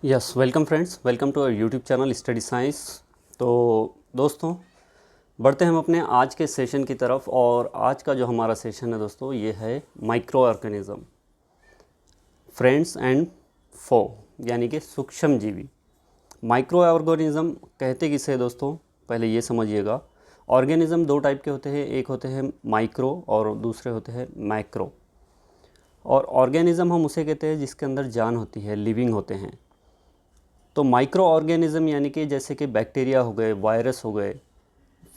Yes welcome friends, welcome to our YouTube channel Study Science. तो दोस्तों, बढ़ते हैं हम अपने आज के सेशन की तरफ। और आज का जो हमारा सेशन है दोस्तों, ये है माइक्रो ऑर्गेनिज्म, फ्रेंड्स एंड फो, यानी कि सूक्ष्म जीवी। माइक्रो ऑर्गेनिज्म कहते किसे हैं दोस्तों, पहले ये समझिएगा। ऑर्गेनिज्म दो टाइप के होते हैं, एक होते हैं माइक्रो और दूसरे होते हैं मैक्रो। और ऑर्गेनिज्म हम उसे कहते हैं जिसके अंदर जान होती है, लिविंग होते हैं। तो माइक्रो ऑर्गेनिज्म यानी कि जैसे कि बैक्टीरिया हो गए, वायरस हो गए,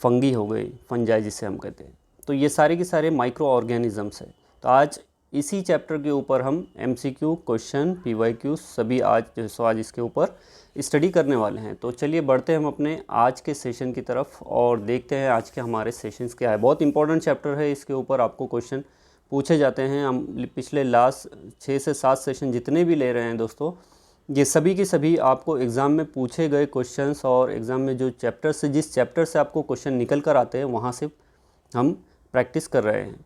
फंगी हो गई, फंजाई जिसे हम कहते हैं, तो ये सारे के सारे माइक्रो ऑर्गेनिजम्स हैं। तो आज इसी चैप्टर के ऊपर हम एमसीक्यू क्वेश्चन, पीवाईक्यू सभी आज इसके ऊपर स्टडी करने वाले हैं। तो चलिए बढ़ते हैं हम अपने आज के सेशन की तरफ और देखते हैं आज के हमारे सेशंस क्या है। बहुत इंपॉर्टेंट चैप्टर है, इसके ऊपर आपको क्वेश्चन पूछे जाते हैं। हम पिछले लास्ट 6 से 7 सेशन जितने भी ले रहे हैं दोस्तों, ये सभी के सभी आपको एग्ज़ाम में पूछे गए क्वेश्चंस और एग्ज़ाम में जो चैप्टर से, जिस चैप्टर से आपको क्वेश्चन निकल कर आते हैं, वहाँ से हम प्रैक्टिस कर रहे हैं।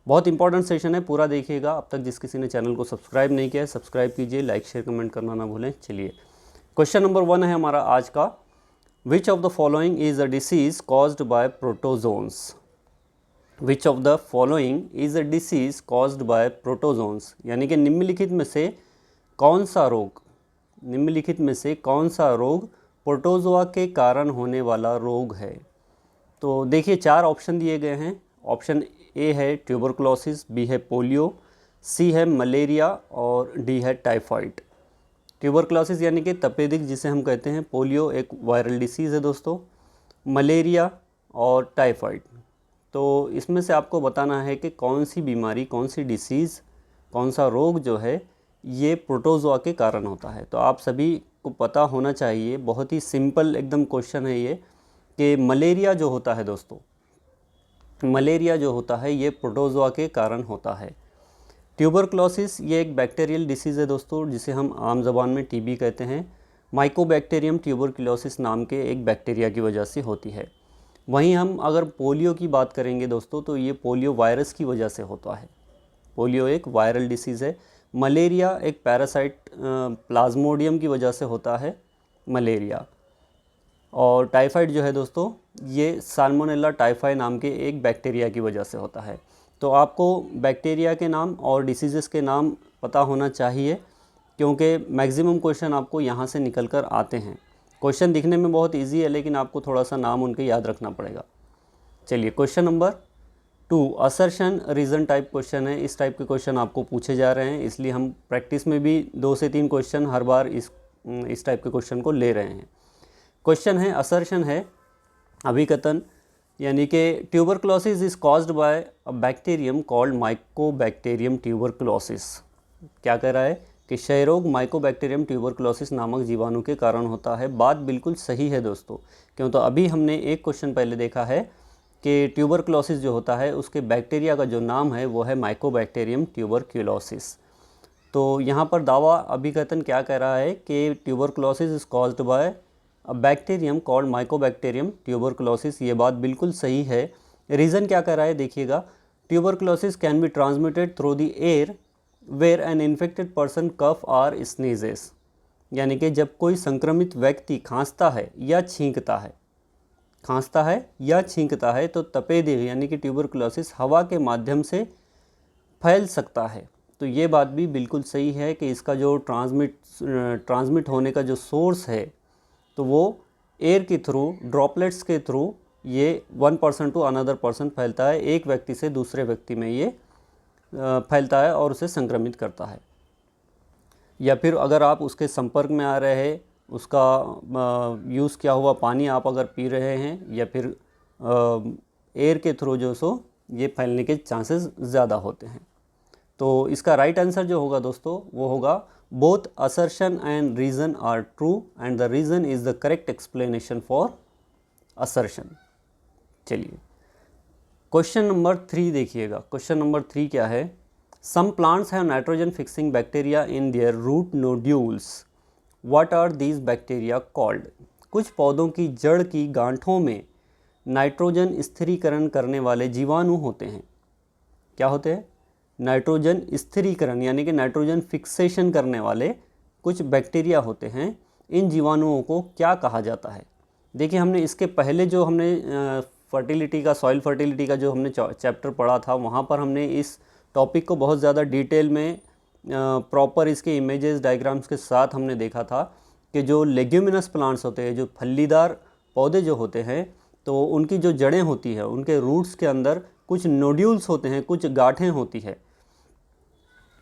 बहुत इंपॉर्टेंट सेशन है, पूरा देखिएगा। अब तक जिस किसी ने चैनल को सब्सक्राइब नहीं किया है, सब्सक्राइब कीजिए, लाइक शेयर कमेंट करना ना भूलें। चलिए, क्वेश्चन नंबर 1 है हमारा आज का। विच of the following is a disease caused by protozoans. Which of the following is a disease caused by protozoans, यानी कि निम्नलिखित में से कौन सा रोग, निम्नलिखित में से कौन सा रोग प्रोटोजोआ के कारण होने वाला रोग है। तो देखिए, 4 ऑप्शन दिए गए हैं। ऑप्शन ए है ट्यूबरकुलोसिस, बी है पोलियो, सी है मलेरिया और डी है टाइफाइड। ट्यूबरकुलोसिस यानी कि तपेदिक जिसे हम कहते हैं, पोलियो एक वायरल डिसीज़ है दोस्तों, मलेरिया और टाइफाइड। तो इसमें से आपको बताना है कि कौन सी बीमारी, कौन सी डिसीज़, कौन सा रोग जो है ये प्रोटोजोआ के कारण होता है। तो आप सभी को पता होना चाहिए, बहुत ही सिंपल एकदम क्वेश्चन है ये, कि मलेरिया जो होता है दोस्तों, मलेरिया जो होता है ये प्रोटोजोआ के कारण होता है। ट्यूबरकुलोसिस ये एक बैक्टीरियल डिसीज़ है दोस्तों, जिसे हम आम ज़बान में टीबी कहते हैं। माइकोबैक्टीरियम ट्यूबरकुलोसिस नाम के एक बैक्टीरिया की वजह से होती है। वहीं हम अगर पोलियो की बात करेंगे दोस्तों, तो ये पोलियो वायरस की वजह से होता है। पोलियो एक वायरल डिसीज़ है। मलेरिया एक पैरासाइट प्लाज्मोडियम की वजह से होता है मलेरिया। और टाइफाइड जो है दोस्तों, ये साल्मोनेला टाइफाई नाम के एक बैक्टीरिया की वजह से होता है। तो आपको बैक्टीरिया के नाम और डिसीज़ेस के नाम पता होना चाहिए, क्योंकि मैक्सिमम क्वेश्चन आपको यहाँ से निकल कर आते हैं। क्वेश्चन दिखने में बहुत इजी है, लेकिन आपको थोड़ा सा नाम उनके याद रखना पड़ेगा। चलिए, question number 2 assertion reason type question है। इस टाइप के क्वेश्चन आपको पूछे जा रहे हैं, इसलिए हम प्रैक्टिस में भी 2 से 3 क्वेश्चन हर बार इस टाइप के क्वेश्चन को ले रहे हैं। क्वेश्चन है, असर्शन है अभिकथन, यानी कि tuberculosis is caused by a bacterium called Mycobacterium tuberculosis. क्या कह रहा है कि क्षय रोग माइकोबैक्टीरियम ट्यूबरकुलोसिस नामक जीवाणु के कारण होता है। बात बिल्कुल सही है दोस्तों, क्यों तो अभी हमने एक क्वेश्चन पहले देखा है कि ट्यूबरकुलोसिस जो होता है उसके बैक्टीरिया का जो नाम है वो है माइकोबैक्टीरियम ट्यूबरकुलोसिस। तो यहाँ पर दावा अभिकथन क्या कह रहा है कि tuberculosis is caused by a bacterium called Mycobacterium tuberculosis. ये बात बिल्कुल सही है। रीज़न क्या कह रहा है, देखिएगा। Tuberculosis can be transmitted through the air where an infected person cough or sneezes, यानी कि जब कोई संक्रमित व्यक्ति खांसता है या छींकता है, खांसता है या छींकता है, तो तपेदिक यानी कि ट्यूबरकुलोसिस हवा के माध्यम से फैल सकता है। तो ये बात भी बिल्कुल सही है कि इसका जो ट्रांसमिट होने का जो सोर्स है, तो वो एयर के थ्रू, ड्रॉपलेट्स के थ्रू ये 1 पर्सन टू अनदर पर्सन फैलता है। एक व्यक्ति से दूसरे व्यक्ति में ये फैलता है और उसे संक्रमित करता है। या फिर अगर आप उसके संपर्क में आ रहे हैं, उसका यूज़ किया हुआ पानी आप अगर पी रहे हैं, या फिर एयर के थ्रू जो सो ये फैलने के चांसेस ज़्यादा होते हैं। तो इसका राइट आंसर जो होगा दोस्तों, वो होगा both assertion and reason are true and the reason is the correct explanation for assertion. चलिए, क्वेश्चन नंबर 3 देखिएगा। क्वेश्चन नंबर 3 क्या है, some plants have nitrogen fixing bacteria in their root nodules, what are these bacteria called. कुछ पौधों की जड़ की गांठों में नाइट्रोजन स्थिरीकरण करने वाले जीवाणु होते हैं। क्या होते हैं? नाइट्रोजन स्थिरीकरण यानी कि नाइट्रोजन फिक्सेशन करने वाले कुछ बैक्टीरिया होते हैं, इन जीवाणुओं को क्या कहा जाता है। देखिए हमने इसके पहले जो हमने फर्टिलिटी का, सॉइल फर्टिलिटी का जो हमने चैप्टर पढ़ा था, वहाँ पर हमने इस टॉपिक को बहुत ज़्यादा डिटेल में प्रॉपर इसके इमेजेस डायग्राम्स के साथ हमने देखा था कि जो लेग्यूमिनस प्लांट्स होते हैं, जो फलीदार पौधे जो होते हैं, तो उनकी जो जड़ें होती है, उनके रूट्स के अंदर कुछ नोड्यूल्स होते हैं, कुछ गांठें होती है।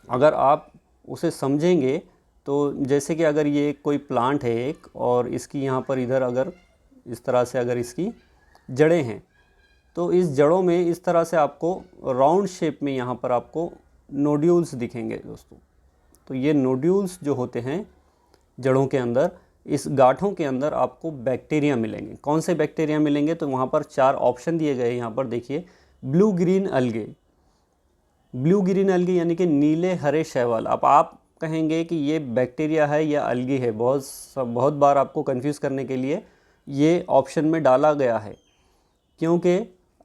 अगर आप उसे समझेंगे तो जैसे कि अगर ये कोई प्लांट है एक, और इसकी यहाँ पर इधर अगर इस तरह से अगर इसकी जड़ें हैं, तो इस जड़ों में इस तरह से आपको राउंड शेप में यहाँ पर आपको नोड्यूल्स दिखेंगे दोस्तों। तो ये नोड्यूल्स जो होते हैं जड़ों के अंदर, इस गांठों के अंदर आपको बैक्टीरिया मिलेंगे। कौन से बैक्टीरिया मिलेंगे, तो वहाँ पर 4 ऑप्शन दिए गए। यहाँ पर देखिए, ब्लू ग्रीन अलगे, ब्लू ग्रीन अलगी यानी कि नीले हरे शैवाल। अब आप कहेंगे कि ये बैक्टीरिया है या अलगी है, बहुत बार आपको कंफ्यूज करने के लिए ये ऑप्शन में डाला गया है, क्योंकि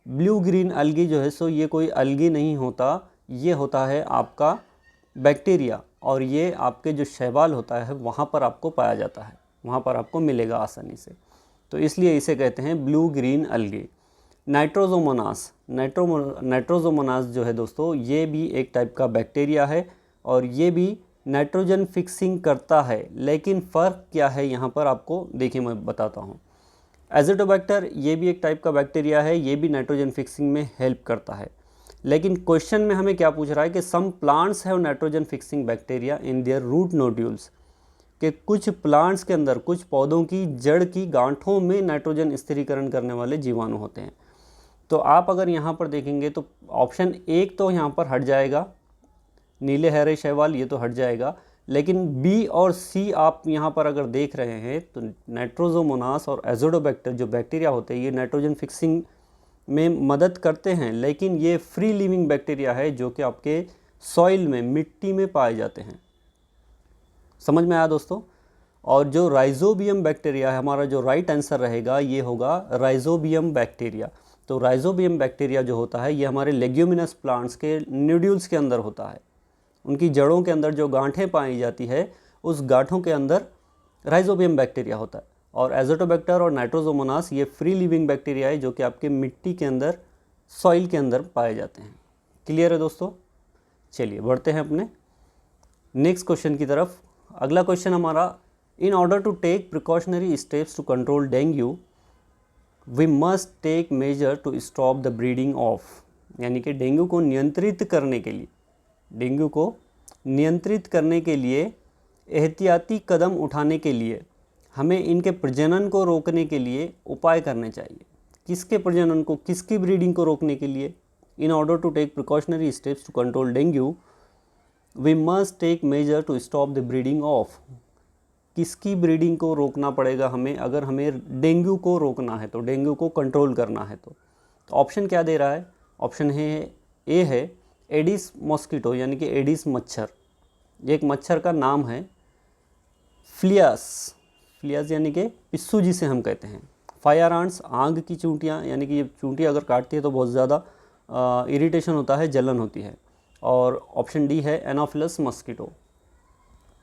ब्लू ग्रीन अलगी जो है सो ये कोई अलगी नहीं होता, ये होता है आपका बैक्टीरिया, और ये आपके जो शैवाल होता है वहाँ पर आपको पाया जाता है, वहाँ पर आपको मिलेगा आसानी से। तो इसलिए इसे कहते हैं ब्लू ग्रीन अलगी। नाइट्रोजोमोनास, नाइट्रोजोमोनास जो है दोस्तों, ये भी एक टाइप का बैक्टीरिया है, और ये भी नाइट्रोजन फिक्सिंग करता है। लेकिन फ़र्क क्या है यहाँ पर आपको देखिए मैं बताता हूँ। एज़ोटोबैक्टर ये भी एक टाइप का बैक्टीरिया है, ये भी नाइट्रोजन फिक्सिंग में हेल्प करता है। लेकिन क्वेश्चन में हमें क्या पूछ रहा है कि some plants have nitrogen fixing bacteria in their root nodules, कि कुछ प्लांट्स के अंदर, कुछ पौधों की जड़ की गांठों में नाइट्रोजन स्थिरीकरण करने वाले जीवाणु होते हैं। तो आप अगर यहाँ पर देखेंगे तो ऑप्शन 1 तो यहाँ पर हट जाएगा, नीले हरे शैवाल, ये तो हट जाएगा। लेकिन बी और सी आप यहाँ पर अगर देख रहे हैं तो नाइट्रोजोमोनास और एज़ोटोबैक्टर जो बैक्टीरिया होते हैं, ये नाइट्रोजन फिक्सिंग में मदद करते हैं, लेकिन ये फ्री लिविंग बैक्टीरिया है जो कि आपके सॉइल में, मिट्टी में पाए जाते हैं। समझ में आया दोस्तों। और जो राइजोबियम बैक्टीरिया है, हमारा जो राइट आंसर रहेगा ये होगा राइजोबियम बैक्टीरिया। तो राइजोबियम बैक्टीरिया जो होता है ये हमारे लेग्यूमिनस प्लांट्स के नोड्यूल्स के अंदर होता है, उनकी जड़ों के अंदर जो गांठें पाई जाती है उस गांठों के अंदर राइजोबियम बैक्टीरिया होता है। और एज़ोटोबैक्टर और नाइट्रोजोमोनास ये फ्री लिविंग बैक्टीरिया है जो कि आपके मिट्टी के अंदर, सॉइल के अंदर पाए जाते हैं। क्लियर है दोस्तों। चलिए बढ़ते हैं अपने नेक्स्ट क्वेश्चन की तरफ। अगला क्वेश्चन हमारा, in order to take precautionary steps to control dengue we must take major to stop the breeding of, यानी कि डेंगू को नियंत्रित करने के लिए, डेंगू को नियंत्रित करने के लिए एहतियाती कदम उठाने के लिए हमें इनके प्रजनन को रोकने के लिए उपाय करने चाहिए। किसके प्रजनन को, किसकी ब्रीडिंग को रोकने के लिए? In order to take precautionary steps to control dengue we must take major to stop the breeding of, किसकी ब्रीडिंग को रोकना पड़ेगा हमें अगर हमें डेंगू को रोकना है, तो डेंगू को कंट्रोल करना है। तो ऑप्शन क्या दे रहा है? ऑप्शन ए है एडिस मॉस्किटो, यानी कि एडिस मच्छर, एक मच्छर का नाम है। फ्लियास, फ्लियास यानी कि पिस्सू जिसे हम कहते हैं। फायर आंट्स, आग की चूंटियाँ, यानी कि ये चूंटियाँ अगर काटती है तो बहुत ज़्यादा इरिटेशन होता है, जलन होती है। और ऑप्शन डी है एनोफिलस मॉस्किटो।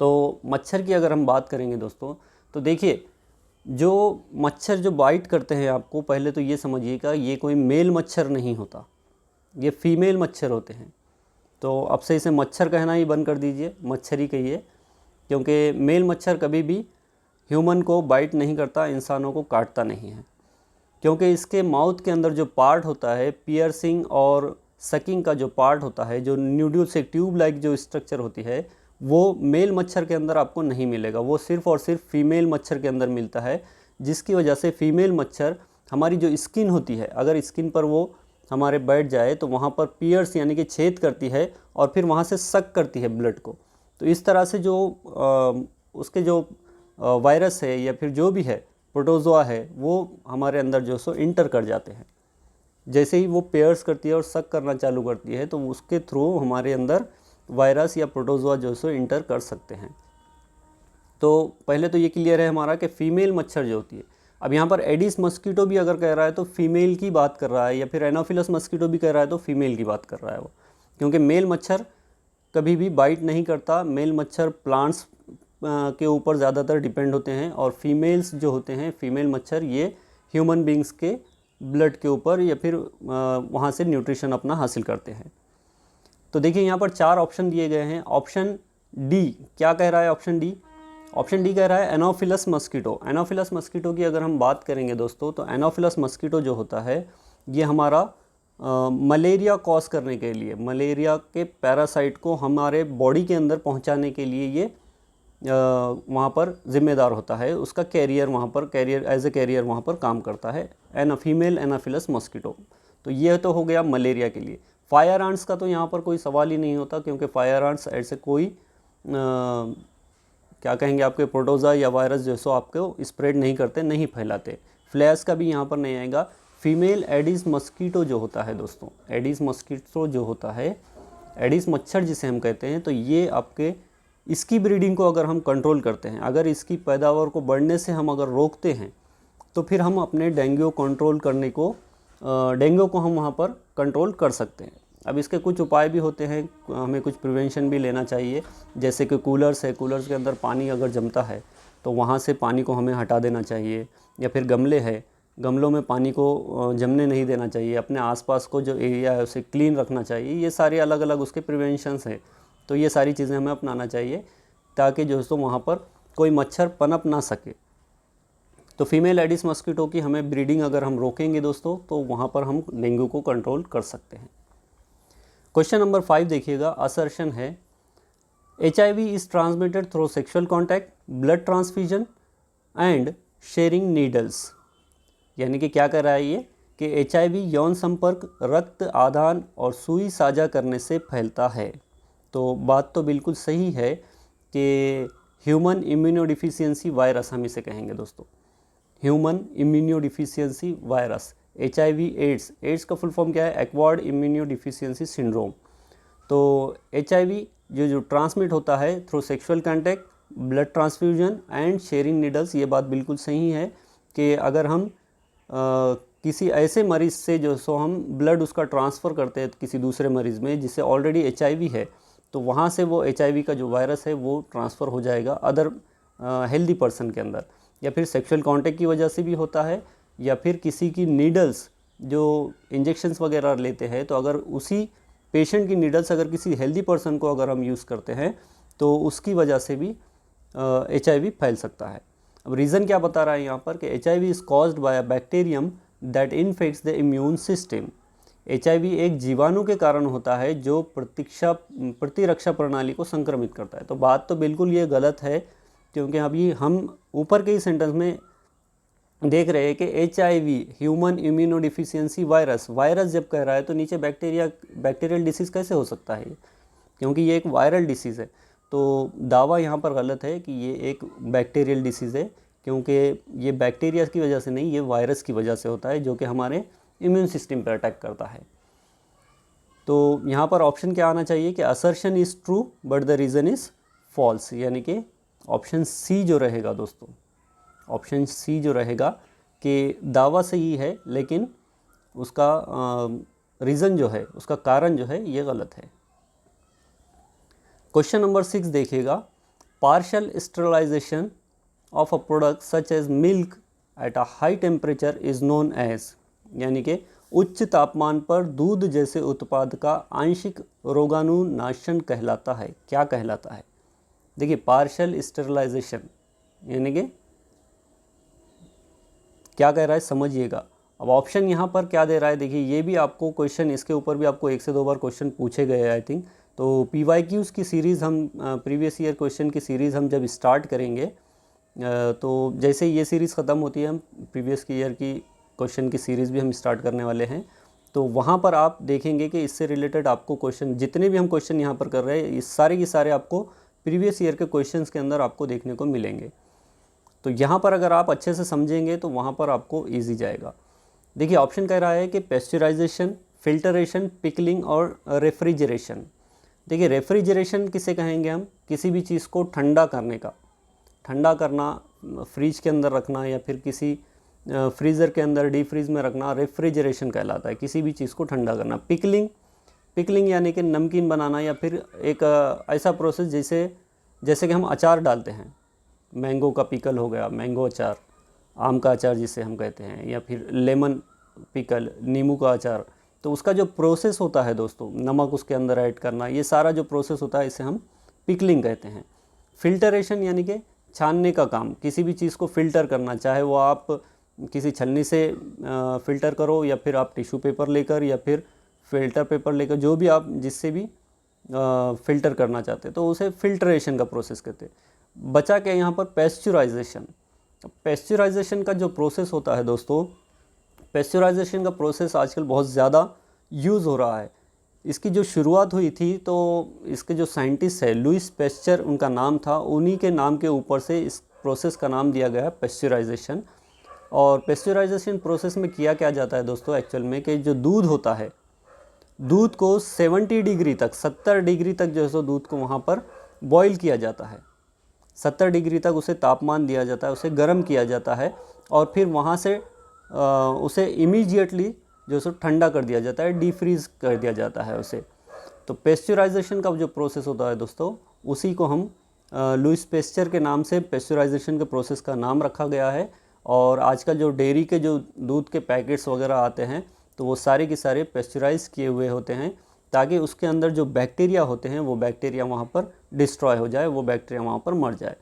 तो मच्छर की अगर हम बात करेंगे दोस्तों, तो देखिए जो मच्छर जो बाइट करते हैं आपको, पहले तो ये समझिएगा ये कोई मेल मच्छर नहीं होता, ये फीमेल मच्छर होते हैं। तो अब से इसे मच्छर कहना ही बंद कर दीजिए, मच्छर ही कहिए, क्योंकि मेल मच्छर कभी भी ह्यूमन को बाइट नहीं करता, इंसानों को काटता नहीं है। क्योंकि इसके माउथ के अंदर जो पार्ट होता है, पियर्सिंग और सकिंग का जो पार्ट होता है, जो न्यूड्यूल से ट्यूब लाइक जो स्ट्रक्चर होती है, वो मेल मच्छर के अंदर आपको नहीं मिलेगा, वो सिर्फ़ और सिर्फ फीमेल मच्छर के अंदर मिलता है। जिसकी वजह से फीमेल मच्छर हमारी जो स्किन होती है, अगर स्किन पर वो हमारे बैठ जाए तो वहाँ पर पियर्स यानी कि छेद करती है और फिर वहाँ से सक करती है ब्लड को। तो इस तरह से जो उसके जो वायरस है या फिर जो भी है प्रोटोजोआ है, वो हमारे अंदर जो सो इंटर कर जाते हैं। जैसे ही वो पेयर्स करती है और सक करना चालू करती है तो उसके थ्रू हमारे अंदर वायरस या प्रोटोजोआ जो सो इंटर कर सकते हैं। तो पहले तो ये क्लियर है हमारा कि फ़ीमेल मच्छर जो होती है। अब यहाँ पर एडिस मस्कीटो भी अगर कह रहा है तो फीमेल की बात कर रहा है, या फिर एनोफिलस मस्कीटो भी कह रहा है तो फीमेल की बात कर रहा है वो, क्योंकि मेल मच्छर कभी भी बाइट नहीं करता। मेल मच्छर प्लांट्स के ऊपर ज़्यादातर डिपेंड होते हैं, और फीमेल्स जो होते हैं, फीमेल मच्छर, ये ह्यूमन बींग्स के ब्लड के ऊपर या फिर वहाँ से न्यूट्रिशन अपना हासिल करते हैं। तो देखिए यहाँ पर 4 ऑप्शन दिए गए हैं। ऑप्शन डी क्या कह रहा है? ऑप्शन डी कह रहा है एनोफिलस मस्कीटो। एनोफिलस मस्कीटो की अगर हम बात करेंगे दोस्तों, तो एनोफिलस मस्कीटो जो होता है ये हमारा मलेरिया कॉज करने के लिए, मलेरिया के पैरासाइट को हमारे बॉडी के अंदर पहुंचाने के लिए ये वहाँ पर जिम्मेदार होता है। उसका कैरियर वहाँ पर एज ए कैरियर वहाँ पर काम करता है, फीमेल एनाफिलस मस्कीटो। तो ये तो हो गया मलेरिया के लिए। फायर आंट्स का तो यहाँ पर कोई सवाल ही नहीं होता, क्योंकि फायर आंट्स ऐसे कोई क्या कहेंगे आपके प्रोटोज़ा या वायरस जैसो आपको स्प्रेड नहीं करते, नहीं फैलाते। फ्लैश का भी यहाँ पर नहीं आएगा। फीमेल एडिस मस्कीटो जो होता है दोस्तों, एडिस मस्कीटो जो होता है, एडिस मच्छर जिसे हम कहते हैं, तो ये आपके इसकी ब्रीडिंग को अगर हम कंट्रोल करते हैं, अगर इसकी पैदावार को बढ़ने से हम अगर रोकते हैं, तो फिर हम अपने डेंगू कंट्रोल करने को डेंगू को हम वहाँ पर कंट्रोल कर सकते हैं। अब इसके कुछ उपाय भी होते हैं, हमें कुछ प्रिवेंशन भी लेना चाहिए, जैसे कि कूलर्स है, कूलर्स के अंदर पानी अगर जमता है तो वहाँ से पानी को हमें हटा देना चाहिए, या फिर गमले है, गमलों में पानी को जमने नहीं देना चाहिए, अपने आसपास को जो एरिया है उसे क्लीन रखना चाहिए। ये सारे अलग अलग उसके प्रिवेंशंस हैं, तो ये सारी चीज़ें हमें अपनाना चाहिए ताकि जो है वहाँ पर कोई मच्छर पनप ना सके। तो फीमेल एडिस मस्कीटो की हमें ब्रीडिंग अगर हम रोकेंगे दोस्तों, तो वहाँ पर हम डेंगू को कंट्रोल कर सकते हैं। क्वेश्चन नंबर 5 देखिएगा, असर्शन है HIV is transmitted through sexual contact, blood transfusion and sharing needles. यानी कि क्या कर रहा है ये कि HIV यौन संपर्क, रक्त आदान और सुई साझा करने से फैलता है। तो बात तो बिल्कुल सही है कि ह्यूमन इम्यूनोडिफिशियंसी वायरस हम इसे कहेंगे दोस्तों, human immunodeficiency virus, HIV AIDS का फुल फॉर्म क्या है? Acquired immunodeficiency syndrome. तो HIV जो ट्रांसमिट होता है through sexual contact, blood transfusion and sharing needles. ये बात बिल्कुल सही है कि अगर हम किसी ऐसे मरीज़ से जो सो हम ब्लड उसका ट्रांसफ़र करते हैं किसी दूसरे मरीज़ में जिसे ऑलरेडी HIV है, तो वहाँ से वो HIV का जो वायरस है वो ट्रांसफ़र हो जाएगा अदर हेल्दी पर्सन के अंदर, या फिर सेक्सुअल कॉन्टैक्ट की वजह से भी होता है, या फिर किसी की नीडल्स जो इंजेक्शंस वगैरह लेते हैं, तो अगर उसी पेशेंट की नीडल्स अगर किसी हेल्दी पर्सन को अगर हम यूज़ करते हैं तो उसकी वजह से भी HIV फैल सकता है। अब रीज़न क्या बता रहा है यहाँ पर कि HIV is caused by a bacterium that infects the immune system. HIV एक जीवाणु के कारण होता है जो प्रतिरक्षा प्रणाली को संक्रमित करता है। तो बात तो बिल्कुल ये गलत है, क्योंकि अभी हम ऊपर के ही सेंटेंस में देख रहे हैं कि HIV ह्यूमन इम्यूनोडिफिशियंसी वायरस जब कह रहा है तो नीचे बैक्टीरियल डिसीज़ कैसे हो सकता है, क्योंकि ये एक वायरल डिसीज़ है। तो दावा यहाँ पर गलत है कि ये एक बैक्टीरियल डिसीज़ है, क्योंकि ये बैक्टीरिया की वजह से नहीं, ये वायरस की वजह से होता है जो कि हमारे इम्यून सिस्टम पर अटैक करता है। तो यहाँ पर ऑप्शन क्या आना चाहिए कि assertion is true but the reason is false, यानी कि ऑप्शन सी जो रहेगा दोस्तों, ऑप्शन सी जो रहेगा कि दावा सही है लेकिन उसका रीज़न जो है, उसका कारण जो है ये गलत है। क्वेश्चन नंबर 6 देखिएगा, partial sterilisation of a product such as milk at a high temperature is known as, यानी कि उच्च तापमान पर दूध जैसे उत्पाद का आंशिक रोगाणुनाशन कहलाता है। क्या कहलाता है? देखिए, पार्शियल स्टेरिलाइजेशन यानी कि क्या कह रहा है समझिएगा। अब ऑप्शन यहाँ पर क्या दे रहा है, देखिए ये भी आपको क्वेश्चन, इसके ऊपर भी आपको 1 से 2 बार क्वेश्चन पूछे गए आई थिंक। तो PYQs की सीरीज़ हम प्रीवियस ईयर क्वेश्चन की सीरीज़ हम जब स्टार्ट करेंगे, तो जैसे ये सीरीज़ ख़त्म होती है हम प्रीवियस ईयर की क्वेश्चन की सीरीज़ भी हम स्टार्ट करने वाले हैं। तो वहाँ पर आप देखेंगे कि इससे रिलेटेड आपको क्वेश्चन, जितने भी हम क्वेश्चन यहाँ पर कर रहे हैं, इस सारे के सारे आपको प्रीवियस ईयर के क्वेश्चंस के अंदर आपको देखने को मिलेंगे। तो यहाँ पर अगर आप अच्छे से समझेंगे तो वहाँ पर आपको ईजी जाएगा। देखिए ऑप्शन कह रहा है कि पेस्चराइजेशन, फिल्टरेशन, पिकलिंग और रेफ्रिजरेशन। देखिए रेफ्रिजरेशन किसे कहेंगे हम? किसी भी चीज़ को ठंडा करने का, ठंडा करना, फ्रिज के अंदर रखना या फिर किसी फ्रीज़र के अंदर डीप फ्रीज में रखना रेफ्रिजरेशन कहलाता है, किसी भी चीज़ को ठंडा करना। पिकलिंग यानी कि नमकीन बनाना, या फिर एक ऐसा प्रोसेस जैसे जैसे कि हम अचार डालते हैं, मैंगो का पिकल हो गया, मैंगो अचार, आम का अचार जिसे हम कहते हैं, या फिर लेमन पिकल, नींबू का अचार। तो उसका जो प्रोसेस होता है दोस्तों, नमक उसके अंदर ऐड करना, ये सारा जो प्रोसेस होता है इसे हम पिकलिंग कहते हैं। फिल्टरेशन यानी कि छानने का काम, किसी भी चीज़ को फ़िल्टर करना, चाहे वो आप किसी छलनी से फ़िल्टर करो, या फिर आप टिश्यू पेपर लेकर, या फिर फ़िल्टर पेपर लेकर, जो भी आप जिससे भी फ़िल्टर करना चाहते हैं तो उसे फिल्ट्रेशन का प्रोसेस कहते हैं। बचा के यहाँ पर पेस्चुराइजेशन। पेस्चुराइजेशन का जो प्रोसेस होता है दोस्तों, पेस्चुराइजेशन का प्रोसेस आजकल बहुत ज़्यादा यूज़ हो रहा है। इसकी जो शुरुआत हुई थी तो इसके जो साइंटिस्ट है लुइस पेस्चर उनका नाम था, उन्हीं के नाम के ऊपर से इस प्रोसेस का नाम दिया गया है पेस्चुराइजेशन। और पेस्चुराइजेशन प्रोसेस में किया क्या जाता है दोस्तों, एक्चुअल में कि जो दूध होता है, दूध को 70 डिग्री तक, 70 डिग्री तक जो है सो दूध को वहाँ पर बॉईल किया जाता है। 70 डिग्री तक उसे तापमान दिया जाता है, उसे गर्म किया जाता है, और फिर वहाँ से उसे इमीडिएटली जो सो ठंडा कर दिया जाता है, डीफ्रीज़ कर दिया जाता है उसे। तो पेस्चुराइजेशन का जो प्रोसेस होता है दोस्तों, उसी को हम लुइस पेस्चर के नाम से पेस्चुराइजेशन के प्रोसेस का नाम रखा गया है। और आजकल जो डेयरी के जो दूध के पैकेट्स वगैरह आते हैं तो वो सारे के सारे पेस्चुराइज किए हुए होते हैं, ताकि उसके अंदर जो बैक्टीरिया होते हैं वो बैक्टीरिया वहाँ पर डिस्ट्रॉय हो जाए, वो बैक्टीरिया वहाँ पर मर जाए।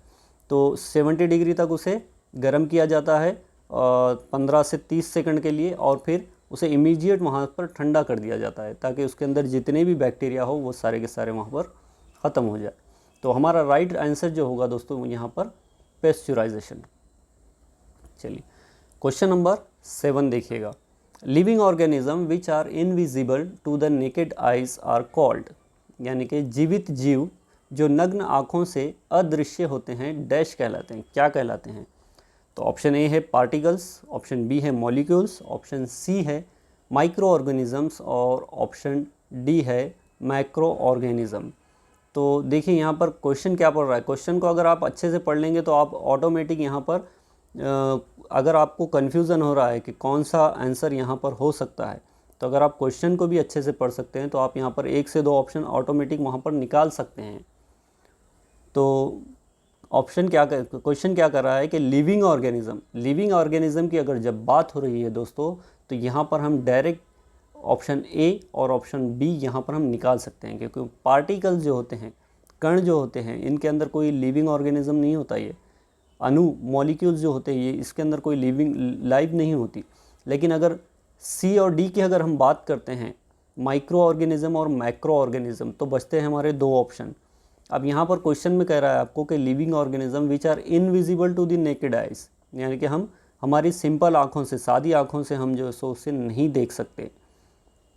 तो 70 डिग्री तक उसे गर्म किया जाता है 15 से 30 सेकंड के लिए, और फिर उसे इमीडिएट वहाँ पर ठंडा कर दिया जाता है, ताकि उसके अंदर जितने भी बैक्टीरिया हो वो सारे के सारे वहाँ पर ख़त्म हो जाए। तो हमारा राइट आंसर जो होगा दोस्तों यहाँ पर पेस्चुराइजेशन। चलिए क्वेश्चन नंबर 7 देखिएगा। Living organism which are invisible to the naked eyes are called, यानी कि जीवित जीव जो नग्न आँखों से अदृश्य होते हैं डैश कहलाते हैं, क्या कहलाते हैं। तो ऑप्शन ए है पार्टिकल्स, ऑप्शन बी है मॉलिक्यूल्स, ऑप्शन सी है माइक्रो ऑर्गेनिजम्स, और ऑप्शन डी है मैक्रो ऑर्गेनिज्म। तो देखिए यहाँ पर क्वेश्चन क्या पढ़ रहा है, क्वेश्चन को अगर आप अच्छे से पढ़ लेंगे तो आप ऑटोमेटिक यहाँ पर अगर आपको कन्फ्यूज़न हो रहा है कि कौन सा आंसर यहाँ पर हो सकता है, तो अगर आप क्वेश्चन को भी अच्छे से पढ़ सकते हैं तो आप यहाँ पर 1 से 2 ऑप्शन ऑटोमेटिक वहाँ पर निकाल सकते हैं। तो क्वेश्चन क्या कर रहा है कि लिविंग ऑर्गेनिज्म की अगर जब बात हो रही है दोस्तों, तो यहाँ पर हम डायरेक्ट ऑप्शन ए और ऑप्शन बी यहाँ पर हम निकाल सकते हैं, क्योंकि पार्टिकल्स जो होते हैं, कण जो होते हैं, इनके अंदर कोई लिविंग ऑर्गेनिज्म नहीं होता। ये मॉलिक्यूल्स जो होते हैं ये इसके अंदर कोई लिविंग लाइफ नहीं होती। लेकिन अगर सी और डी की अगर हम बात करते हैं, माइक्रो ऑर्गेनिज्म और मैक्रो ऑर्गेनिज्म, तो बचते हैं हमारे 2 ऑप्शन। अब यहाँ पर क्वेश्चन में कह रहा है आपको कि living organism which are invisible to the naked eyes, यानी कि हम हमारी सिंपल आँखों से, सादी आँखों से हम जो है सो उसे नहीं देख सकते।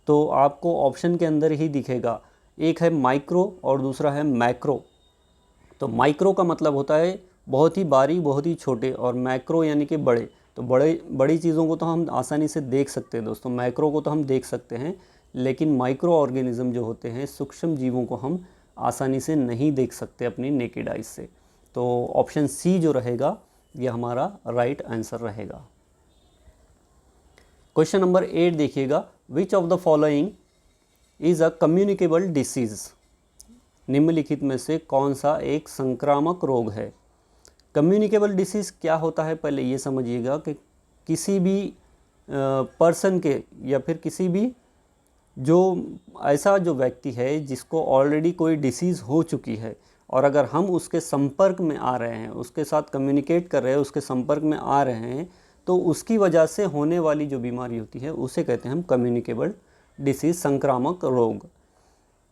तो आपको ऑप्शन के अंदर ही दिखेगा, एक है माइक्रो और दूसरा है मैक्रो। तो माइक्रो का मतलब होता है बहुत ही बारीक, बहुत ही छोटे, और मैक्रो यानी कि बड़े। तो बड़ी चीज़ों को तो हम आसानी से देख सकते हैं दोस्तों, मैक्रो को तो हम देख सकते हैं, लेकिन माइक्रो ऑर्गेनिज्म जो होते हैं, सूक्ष्म जीवों को हम आसानी से नहीं देख सकते अपनी नेकेड आइज से। तो ऑप्शन सी जो रहेगा ये हमारा राइट आंसर रहेगा। क्वेश्चन नंबर 8 देखिएगा। विच of the following is a communicable disease, निम्नलिखित में से कौन सा एक संक्रामक रोग है। कम्युनिकेबल डिसीज़ क्या होता है, पहले ये समझिएगा कि किसी भी पर्सन के या फिर किसी भी जो ऐसा जो व्यक्ति है जिसको ऑलरेडी कोई डिसीज़ हो चुकी है, और अगर हम उसके संपर्क में आ रहे हैं, उसके साथ कम्युनिकेट कर रहे हैं, उसके संपर्क में आ रहे हैं, तो उसकी वजह से होने वाली जो बीमारी होती है उसे कहते हैं हम कम्युनिकेबल डिसीज़, संक्रामक रोग।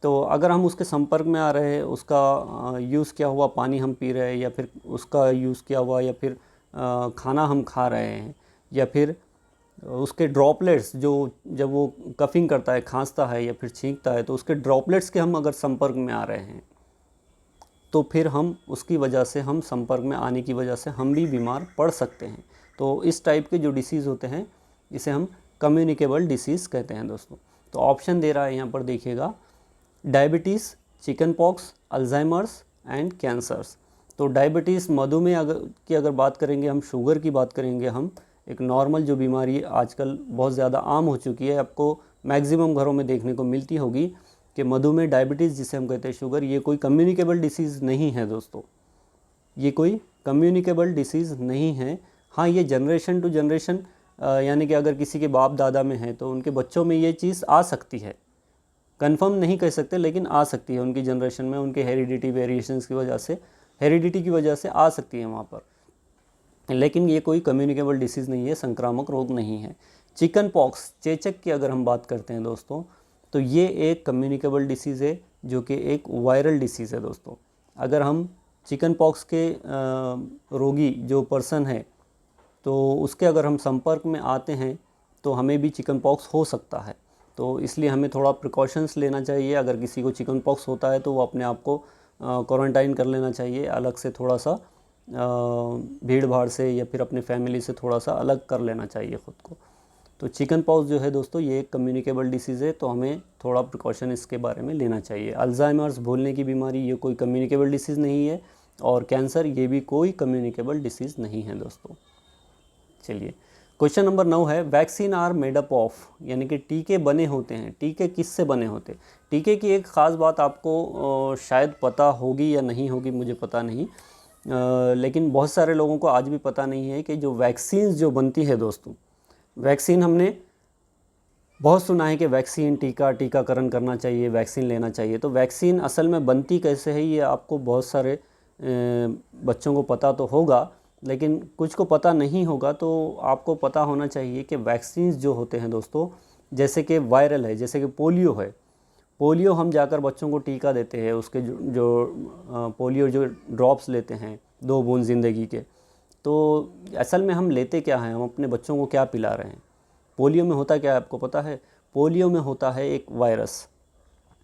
तो अगर हम उसके संपर्क में आ रहे हैं, उसका यूज़ किया हुआ पानी हम पी रहे हैं, या फिर उसका यूज़ किया हुआ, या फिर खाना हम खा रहे हैं, या फिर उसके ड्रॉपलेट्स जो जब वो कफिंग करता है, खांसता है या फिर छींकता है, तो उसके ड्रॉपलेट्स के हम अगर संपर्क में आ रहे हैं, तो फिर हम उसकी वजह से, हम संपर्क में आने की वजह से हम भी बीमार पड़ सकते हैं। तो इस टाइप के जो डिसीज़ होते हैं इसे हम कम्युनिकेबल डिसीज़ कहते हैं दोस्तों। तो ऑप्शन दे रहा है यहाँ पर देखिएगा, diabetes, chicken pox, Alzheimer's and cancers. तो डायबिटीज़, मधुमेह अगर बात करेंगे हम, शुगर की बात करेंगे हम, एक नॉर्मल जो बीमारी आजकल बहुत ज़्यादा आम हो चुकी है, आपको मैक्सिमम घरों में देखने को मिलती होगी, कि मधुमेह, डायबिटीज़ जिसे हम कहते हैं शुगर, ये कोई कम्युनिकेबल डिसीज़ नहीं है दोस्तों, ये कोई कम्युनिकेबल डिसीज़ नहीं है। हाँ, ये जनरेशन टू जनरेशन यानी कि अगर किसी के बाप दादा में है तो उनके बच्चों में ये चीज़ आ सकती है, कंफर्म नहीं कह सकते लेकिन आ सकती है, उनकी जनरेशन में उनके हेरिडिटी वेरिएशंस की वजह से, हेरिडिटी की वजह से आ सकती है वहाँ पर, लेकिन ये कोई कम्युनिकेबल डिसीज़ नहीं है, संक्रामक रोग नहीं है। चिकन पॉक्स, चेचक की अगर हम बात करते हैं दोस्तों, तो ये एक कम्युनिकेबल डिसीज़ है जो कि एक वायरल डिसीज़ है दोस्तों। अगर हम चिकन पॉक्स के रोगी जो पर्सन है तो उसके अगर हम संपर्क में आते हैं तो हमें भी चिकन पॉक्स हो सकता है, तो इसलिए हमें थोड़ा प्रिकॉशंस लेना चाहिए। अगर किसी को चिकन पॉक्स होता है तो वो अपने आप को क्वारंटाइन कर लेना चाहिए, अलग से थोड़ा सा भीड़ भाड़ से या फिर अपने फैमिली से थोड़ा सा अलग कर लेना चाहिए ख़ुद को। तो चिकन पॉक्स जो है दोस्तों ये एक कम्युनिकेबल डिसीज़ है, तो हमें थोड़ा प्रिकॉशन इसके बारे में लेना चाहिए। अल्जाइमर्स, भूलने की बीमारी, ये कोई कम्युनिकेबल डिसीज़ नहीं है, और कैंसर ये भी कोई कम्युनिकेबल डिसीज़ नहीं है दोस्तों। चलिए, क्वेश्चन नंबर 9 है, vaccine are made up of, यानी कि टीके बने होते हैं। टीके किससे बने होते हैं? टीके की एक ख़ास बात आपको शायद पता होगी या नहीं होगी, मुझे पता नहीं, लेकिन बहुत सारे लोगों को आज भी पता नहीं है कि जो वैक्सीन्स जो बनती है दोस्तों, वैक्सीन हमने बहुत सुना है कि वैक्सीन, टीकाकरण करना चाहिए, वैक्सीन लेना चाहिए। तो वैक्सीन असल में बनती कैसे है ये आपको बहुत सारे बच्चों को पता तो होगा, लेकिन कुछ को पता नहीं होगा। तो आपको पता होना चाहिए कि वैक्सीन्स जो होते हैं दोस्तों, जैसे कि वायरल है, जैसे कि पोलियो है, पोलियो हम जाकर बच्चों को टीका देते हैं, उसके जो पोलियो जो ड्रॉप्स लेते हैं 2 बूंद ज़िंदगी के, तो असल में हम लेते क्या हैं, हम अपने बच्चों को क्या पिला रहे हैं? पोलियो में होता क्या है आपको पता है? पोलियो में होता है एक वायरस।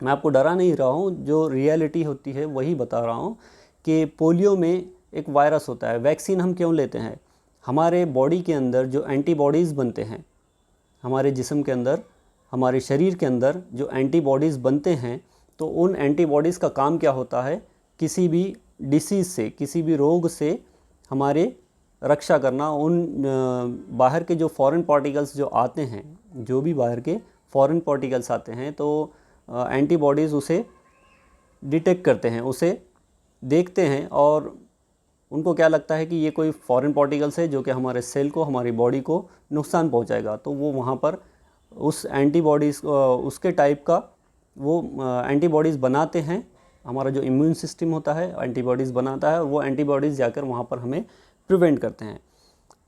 मैं आपको डरा नहीं रहा हूँ, जो रियलिटी होती है वही बता रहा हूँ कि पोलियो में एक वायरस होता है। वैक्सीन हम क्यों लेते हैं? हमारे बॉडी के अंदर जो एंटीबॉडीज़ बनते हैं, हमारे जिस्म के अंदर, हमारे शरीर के अंदर जो एंटीबॉडीज़ बनते हैं, तो उन एंटीबॉडीज़ का काम क्या होता है? किसी भी डिसीज़ से, किसी भी रोग से हमारे रक्षा करना। उन बाहर के जो फॉरेन पार्टिकल्स जो आते हैं, जो भी बाहर के फॉरेन पार्टिकल्स आते हैं, तो एंटीबॉडीज़ उसे डिटेक्ट करते हैं, उसे देखते हैं, और उनको क्या लगता है कि ये कोई फॉरेन पार्टिकल्स है जो कि हमारे सेल को, हमारी बॉडी को नुकसान पहुंचाएगा, तो वो वहाँ पर उस एंटीबॉडीज़, उसके टाइप का वो एंटीबॉडीज़ बनाते हैं। हमारा जो इम्यून सिस्टम होता है एंटीबॉडीज़ बनाता है, और वो एंटीबॉडीज़ जाकर वहाँ पर हमें प्रिवेंट करते हैं।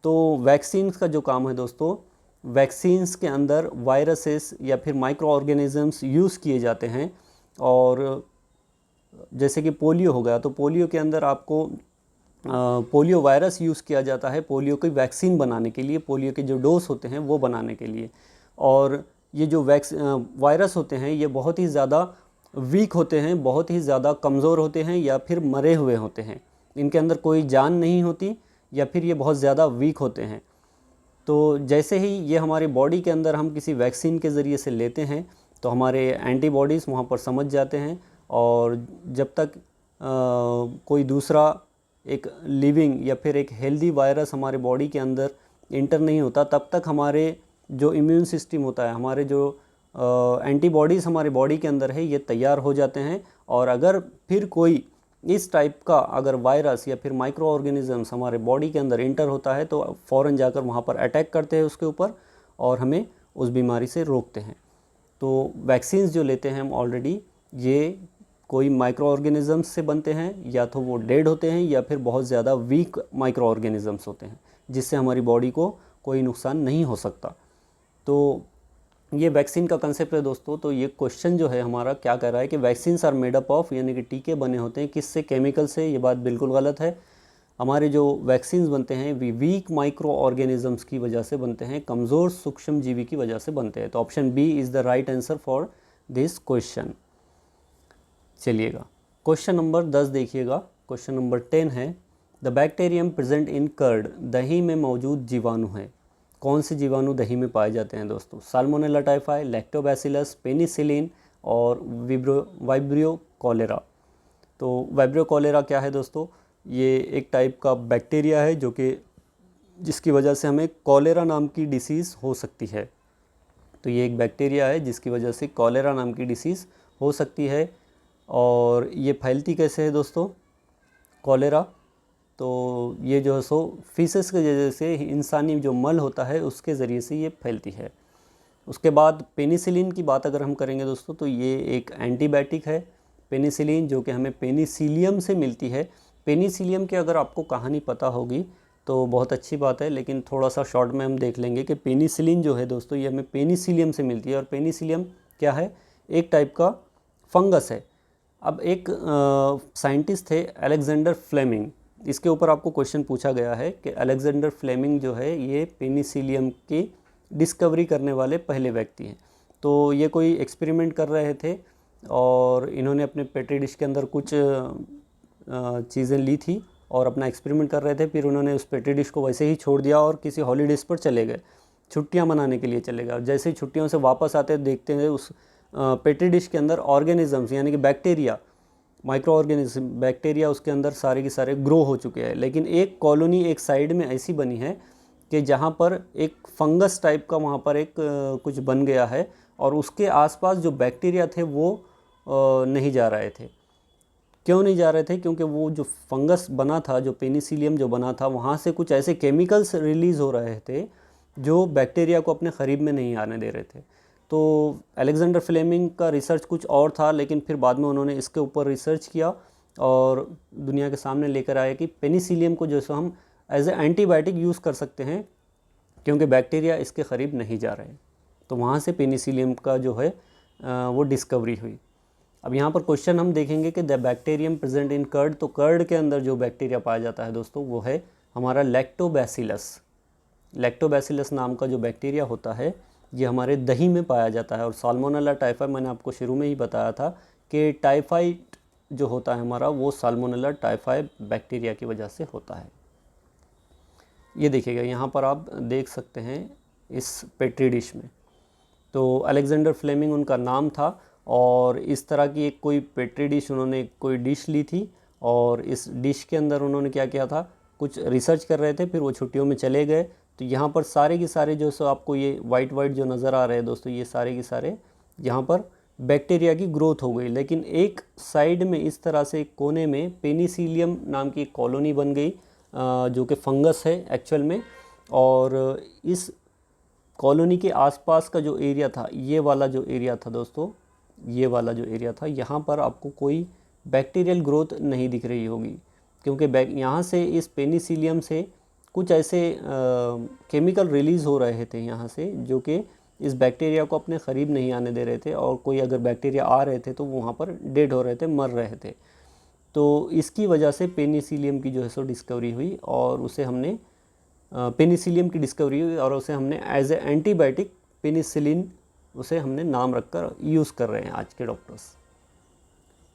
तो वैक्सीन्स का जो काम है दोस्तों, वैक्सीन्स के अंदर वायरसेस या फिर माइक्रो ऑर्गेनिजम्स यूज़ किए जाते हैं। और जैसे कि पोलियो हो गया, तो पोलियो के अंदर आपको पोलियो वायरस यूज़ किया जाता है पोलियो की वैक्सीन बनाने के लिए, पोलियो के जो डोज होते हैं वो बनाने के लिए। और ये जो वायरस होते हैं ये बहुत ही ज़्यादा वीक होते हैं, बहुत ही ज़्यादा कमज़ोर होते हैं, या फिर मरे हुए होते हैं। इनके अंदर कोई जान नहीं होती, या फिर ये बहुत ज़्यादा वीक होते हैं। तो जैसे ही ये हमारी बॉडी के अंदर हम किसी वैक्सीन के ज़रिए से लेते हैं, तो हमारे एंटीबॉडीज़ वहाँ पर समझ जाते हैं, और जब तक कोई दूसरा एक लिविंग या फिर एक हेल्दी वायरस हमारे बॉडी के अंदर इंटर नहीं होता, तब तक हमारे जो इम्यून सिस्टम होता है, हमारे जो एंटीबॉडीज़ हमारे बॉडी के अंदर है, ये तैयार हो जाते हैं। और अगर फिर कोई इस टाइप का अगर वायरस या फिर माइक्रो ऑर्गेनिजम्स हमारे बॉडी के अंदर इंटर होता है, तो फ़ौरन जाकर वहाँ पर अटैक करते हैं उसके ऊपर, और हमें उस बीमारी से रोकते हैं। तो वैक्सीन्स जो लेते हैं हम ऑलरेडी, ये कोई माइक्रो ऑर्गेनिजम्स से बनते हैं, या तो वो डेड होते हैं या फिर बहुत ज़्यादा वीक माइक्रो ऑर्गेनिजम्स होते हैं, जिससे हमारी बॉडी को कोई नुकसान नहीं हो सकता। तो ये वैक्सीन का कंसेप्ट है दोस्तों। तो ये क्वेश्चन जो है हमारा क्या कह रहा है कि vaccines are made up of, यानी कि टीके बने होते हैं किससे? केमिकल से। ये बात बिल्कुल गलत है। हमारे जो वैक्सीन्स बनते हैं वीक माइक्रो ऑर्गेनिजम्स की वजह से बनते हैं, कमज़ोर सूक्ष्म जीवी की वजह से बनते हैं। तो option B is the right answer for this question. चलिएगा, क्वेश्चन नंबर 10 देखिएगा। क्वेश्चन नंबर 10 है, the bacterium present in curd, दही में मौजूद जीवाणु है। कौन से जीवाणु दही में पाए जाते हैं दोस्तों? साल्मोनेला टाइफाई, लैक्टोबैसिलस, पेनिसिलिन और वाइब्रियो कॉलेरा। तो वाइब्रियो कॉलेरा क्या है दोस्तों? ये एक टाइप का बैक्टीरिया है जो कि जिसकी वजह से हमें कॉलेरा नाम की डिसीज़ हो सकती है। तो ये एक बैक्टीरिया है जिसकी वजह से कॉलेरा नाम की डिसीज़ हो सकती है। और ये फैलती कैसे है दोस्तों, कॉलेरा, तो ये जो है सो फीसेस के वजह से, इंसानी जो मल होता है उसके ज़रिए से ये फैलती है। उसके बाद पेनिसिलिन की बात अगर हम करेंगे दोस्तों, तो ये एक एंटीबायोटिक है पेनिसिलिन, जो कि हमें पेनिसिलियम से मिलती है। पेनिसिलियम की अगर आपको कहानी पता होगी तो बहुत अच्छी बात है, लेकिन थोड़ा सा शॉर्ट में हम देख लेंगे कि पेनिसिलिन जो है दोस्तों ये हमें पेनिसिलियम से मिलती है। और पेनिसिलियम क्या है, एक टाइप का फंगस है। अब एक साइंटिस्ट थे अलेक्जेंडर फ्लेमिंग, इसके ऊपर आपको क्वेश्चन पूछा गया है कि अलेक्जेंडर फ्लेमिंग जो है ये पेनिसिलियम की डिस्कवरी करने वाले पहले व्यक्ति हैं। तो ये कोई एक्सपेरिमेंट कर रहे थे और इन्होंने अपने पेट्री डिश के अंदर कुछ चीज़ें ली थी और अपना एक्सपेरिमेंट कर रहे थे। फिर उन्होंने उस पेट्री डिश को वैसे ही छोड़ दिया और किसी हॉलीडेज़ पर चले गए, छुट्टियां मनाने के लिए चले गए। और जैसे ही छुट्टियों से वापस आते देखते हैं उस पेट्री डिश के अंदर ऑर्गेनिजम्स यानी कि बैक्टीरिया, माइक्रो ऑर्गेनिज्म बैक्टीरिया उसके अंदर सारे के सारे ग्रो हो चुके हैं। लेकिन एक कॉलोनी एक साइड में ऐसी बनी है कि जहाँ पर एक फंगस टाइप का वहाँ पर एक कुछ बन गया है और उसके आसपास जो बैक्टीरिया थे वो नहीं जा रहे थे। क्यों नहीं जा रहे थे, क्योंकि वो जो फंगस बना था, जो पेनिसिलियम जो बना था, वहाँ से कुछ ऐसे केमिकल्स रिलीज़ हो रहे थे जो बैक्टीरिया को अपने करीब में नहीं आने दे रहे थे। तो अलेक्जेंडर फ्लेमिंग का रिसर्च कुछ और था, लेकिन फिर बाद में उन्होंने इसके ऊपर रिसर्च किया और दुनिया के सामने लेकर आए कि पेनिसिलियम को जो है हम एज ए एंटीबायोटिक यूज़ कर सकते हैं क्योंकि बैक्टीरिया इसके करीब नहीं जा रहे। तो वहाँ से पेनिसिलियम का जो है वो डिस्कवरी हुई। अब यहाँ पर क्वेश्चन हम देखेंगे कि the bacterium present in curd, तो कर्ड के अंदर जो बैक्टीरिया पाया जाता है दोस्तों वो है हमारा लैक्टोबैसिलस। लैक्टोबैसिलस नाम का जो बैक्टीरिया होता है ये हमारे दही में पाया जाता है। और साल्मोनेला टाइफाई, मैंने आपको शुरू में ही बताया था कि टाइफाइड जो होता है हमारा वो साल्मोनेला टाइफाई बैक्टीरिया की वजह से होता है। ये देखिएगा यहाँ पर आप देख सकते हैं इस पेट्री डिश में, तो अलेक्जेंडर फ्लेमिंग उनका नाम था और इस तरह की एक कोई पेट्री डिश, उन्होंने कोई डिश ली थी और इस डिश के अंदर उन्होंने क्या किया था, कुछ रिसर्च कर रहे थे। फिर वो छुट्टियों में चले गए। तो यहाँ पर सारे के सारे जो सो आपको ये वाइट वाइट जो नज़र आ रहे हैं दोस्तों, ये सारे के सारे यहाँ पर बैक्टीरिया की ग्रोथ हो गई। लेकिन एक साइड में इस तरह से कोने में पेनिसिलियम नाम की एक कॉलोनी बन गई जो कि फंगस है एक्चुअल में। और इस कॉलोनी के आसपास का जो एरिया था, ये वाला जो एरिया था दोस्तों, ये वाला जो एरिया था, यहाँ पर आपको कोई बैक्टीरियल ग्रोथ नहीं दिख रही होगी क्योंकि यहाँ से इस पेनिसिलियम से कुछ ऐसे केमिकल रिलीज़ हो रहे थे यहाँ से जो कि इस बैक्टीरिया को अपने करीब नहीं आने दे रहे थे। और कोई अगर बैक्टीरिया आ रहे थे तो वो वहाँ पर डेड हो रहे थे, मर रहे थे। तो इसकी वजह से पेनिसिलियम की जो है सो डिस्कवरी हुई और उसे हमने पेनिसिलियम की डिस्कवरी हुई और उसे हमने एज ए एंटीबायोटिक पेनिसिलिन उसे हमने नाम रखकर यूज़ कर रहे हैं आज के डॉक्टर्स।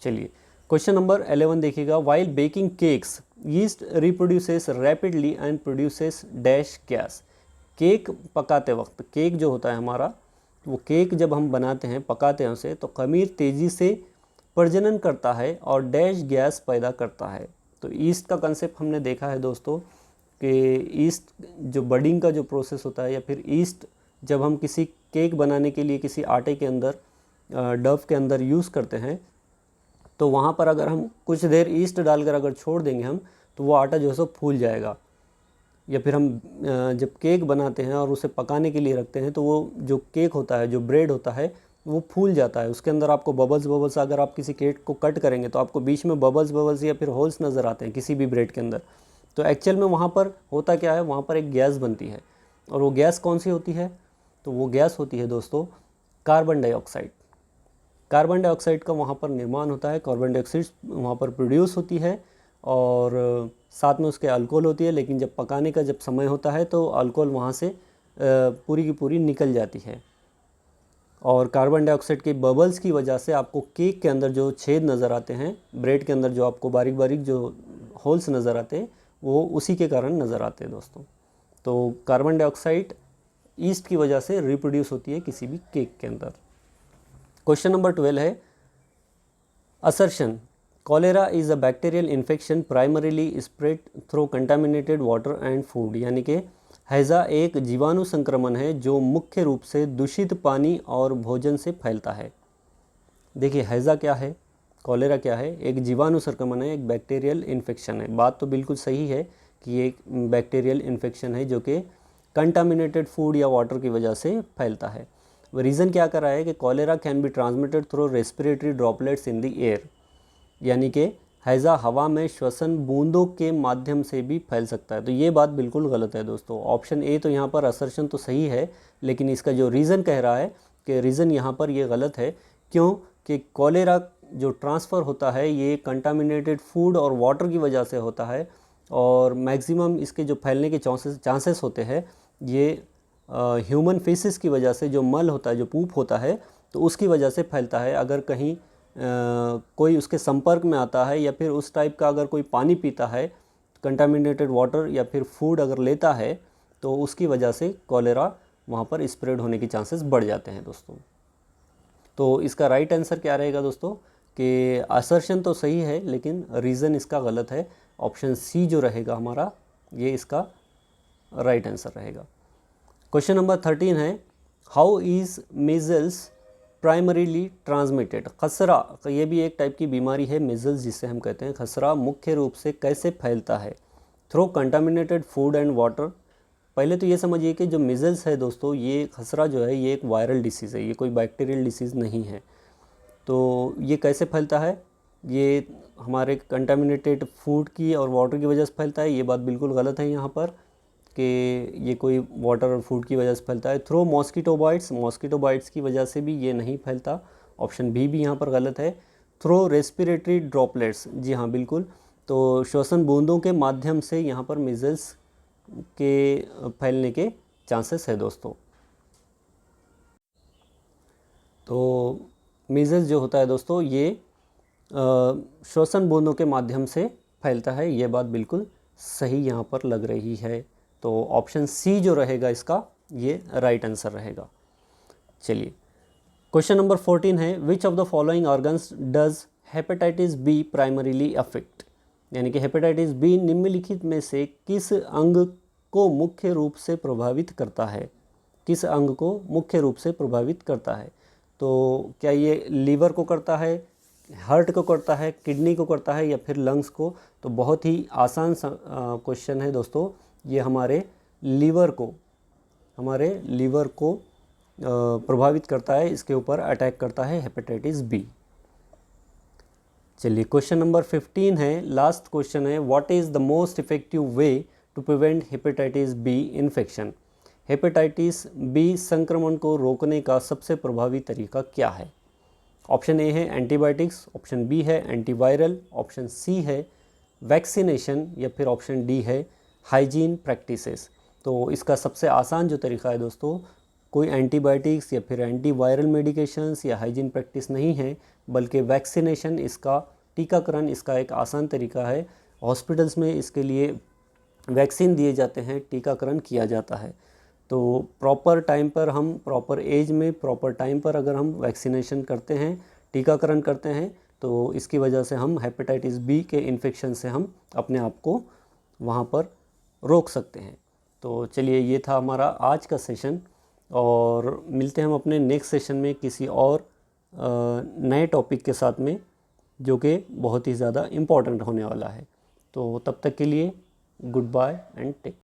चलिए क्वेश्चन नंबर 11 देखिएगा। While baking cakes yeast reproduces rapidly and produces dash gas. Cake पकाते वक्त, केक जो होता है हमारा, वो केक जब हम बनाते हैं, पकाते हैं उसे, तो खमीर तेज़ी से प्रजनन करता है और डैश गैस पैदा करता है। तो ईस्ट का कंसेप्ट हमने देखा है दोस्तों कि ईस्ट जो बडिंग का जो प्रोसेस होता है, या फिर ईस्ट जब हम किसी केक बनाने के लिए किसी आटे के अंदर, डव के अंदर यूज़ करते हैं, तो वहाँ पर अगर हम कुछ देर ईस्ट डालकर अगर छोड़ देंगे हम, तो वो आटा जो है सो फूल जाएगा। या फिर हम जब केक बनाते हैं और उसे पकाने के लिए रखते हैं, तो वो जो केक होता है, जो ब्रेड होता है, वो फूल जाता है। उसके अंदर आपको बबल्स, अगर आप किसी केक को कट करेंगे तो आपको बीच में बबल्स या फिर होल्स नज़र आते हैं किसी भी ब्रेड के अंदर। तो एक्चुअल में वहाँ पर होता क्या है, वहाँ पर एक गैस बनती है। और वो गैस कौन सी होती है, तो वो गैस होती है दोस्तों कार्बन डाइऑक्साइड। कार्बन डाइऑक्साइड का वहाँ पर निर्माण होता है, कार्बन डाइऑक्साइड वहाँ पर प्रोड्यूस होती है और साथ में उसके अल्कोहल होती है। लेकिन जब पकाने का जब समय होता है तो अल्कोहल वहाँ से पूरी की पूरी निकल जाती है। और कार्बन डाइऑक्साइड के बबल्स की वजह से आपको केक के अंदर जो छेद नज़र आते हैं, ब्रेड के अंदर जो आपको बारीक बारीक जो होल्स नज़र आते हैं, वो उसी के कारण नज़र आते हैं दोस्तों। तो कार्बन डाइऑक्साइड ईस्ट की वजह से रिप्रोड्यूस होती है किसी भी केक के अंदर। क्वेश्चन नंबर 12 है assertion. Cholera is a bacterial infection primarily spread through contaminated water and food. यानी कि हैज़ा एक जीवाणु संक्रमण है जो मुख्य रूप से दूषित पानी और भोजन से फैलता है। देखिए हैज़ा क्या है, कॉलेरा क्या है, एक जीवाणु संक्रमण है, एक बैक्टीरियल इन्फेक्शन है। बात तो बिल्कुल सही है कि ये एक बैक्टीरियल इन्फेक्शन है जो कि कंटामिनेटेड फूड या वाटर की वजह से फैलता है। रीज़न क्या कर रहा है कि cholera can be transmitted through respiratory droplets in the air, यानी कि हैज़ा हवा में श्वसन बूंदों के माध्यम से भी फैल सकता है। तो ये बात बिल्कुल गलत है दोस्तों। ऑप्शन ए तो यहाँ पर असर्शन तो सही है, लेकिन इसका जो रीज़न कह रहा है कि रीज़न यहाँ पर ये गलत है। क्यों? कि कॉलेरा जो ट्रांसफ़र होता है ये कंटामिनेटेड फूड और वाटर की वजह से होता है, और मैक्सिमम इसके जो फैलने के चांसेस होते हैं ये ह्यूमन फेसिस की वजह से, जो मल होता है, जो पूप होता है, तो उसकी वजह से फैलता है। अगर कहीं कोई उसके संपर्क में आता है या फिर उस टाइप का अगर कोई पानी पीता है, कंटामिनेटेड वाटर या फिर फूड अगर लेता है, तो उसकी वजह से कॉलेरा वहाँ पर स्प्रेड होने के चांसेस बढ़ जाते हैं दोस्तों। तो इसका राइट आंसर क्या रहेगा दोस्तों कि असर्शन तो सही है लेकिन रीज़न इसका गलत है। ऑप्शन सी जो रहेगा हमारा, ये इसका राइट आंसर रहेगा। क्वेश्चन नंबर 13 है, how is measles primarily transmitted. खसरा, ये भी एक टाइप की बीमारी है, मीज़ल्स जिसे हम कहते हैं, खसरा मुख्य रूप से कैसे फैलता है? Through contaminated food and water. पहले तो ये समझिए कि जो मीज़ल्स है दोस्तों, ये खसरा जो है ये एक वायरल डिसीज़ है, ये कोई बैक्टीरियल डिसीज़ नहीं है। तो ये कैसे फैलता है? ये हमारे कंटामिनेटेड फूड की और वाटर की वजह से फैलता है। ये बात बिल्कुल गलत है यहाँ पर कि ये कोई वाटर और फूड की वजह से फैलता है। थ्रू मॉस्किटो बाइट्स की वजह से भी ये नहीं फैलता। ऑप्शन बी भी यहाँ पर गलत है। थ्रू रेस्पिरेटरी ड्रॉपलेट्स, जी हाँ बिल्कुल, तो श्वसन बूंदों के माध्यम से यहाँ पर मीज़ल्स के फैलने के चांसेस है दोस्तों। तो मीज़ल्स जो होता है दोस्तों ये श्वसन बूंदों के माध्यम से फैलता है, ये बात बिल्कुल सही यहाँ पर लग रही है। तो ऑप्शन सी जो रहेगा इसका, ये राइट आंसर रहेगा। चलिए क्वेश्चन नंबर 14 है, which of the following organs does hepatitis B primarily affect. यानी कि हेपेटाइटिस बी निम्नलिखित में से किस अंग को मुख्य रूप से प्रभावित करता है? किस अंग को मुख्य रूप से प्रभावित करता है? तो क्या ये लीवर को करता है, हार्ट को करता है, किडनी को करता है या फिर लंग्स को? तो बहुत ही आसान क्वेश्चन है दोस्तों। ये हमारे लीवर को प्रभावित करता है, इसके ऊपर अटैक करता है हेपेटाइटिस बी। चलिए क्वेश्चन नंबर 15 है, लास्ट क्वेश्चन है, what is the most effective way to prevent hepatitis B infection. Hepatitis B संक्रमण को रोकने का सबसे प्रभावी तरीका क्या है? ऑप्शन ए है एंटीबायोटिक्स, ऑप्शन बी है एंटीवायरल, ऑप्शन सी है वैक्सीनेशन या फिर ऑप्शन डी है हाइजीन प्रैक्टिसेस। तो इसका सबसे आसान जो तरीका है दोस्तों, कोई एंटीबायोटिक्स या फिर एंटीवायरल मेडिकेशंस या हाइजीन प्रैक्टिस नहीं है, बल्कि वैक्सीनेशन, इसका टीकाकरण इसका एक आसान तरीका है। हॉस्पिटल्स में इसके लिए वैक्सीन दिए जाते हैं, टीकाकरण किया जाता है। तो प्रॉपर टाइम पर हम, प्रॉपर एज में, प्रॉपर टाइम पर अगर हम वैक्सीनेशन करते हैं, टीकाकरण करते हैं, तो इसकी वजह से हम हेपेटाइटिस बी के इन्फेक्शन से हम अपने आप को वहाँ पर रोक सकते हैं। तो चलिए ये था हमारा आज का सेशन, और मिलते हैं हम अपने नेक्स्ट सेशन में किसी और नए टॉपिक के साथ में, जो कि बहुत ही ज़्यादा इम्पॉर्टेंट होने वाला है। तो तब तक के लिए गुड बाय एंड टेक।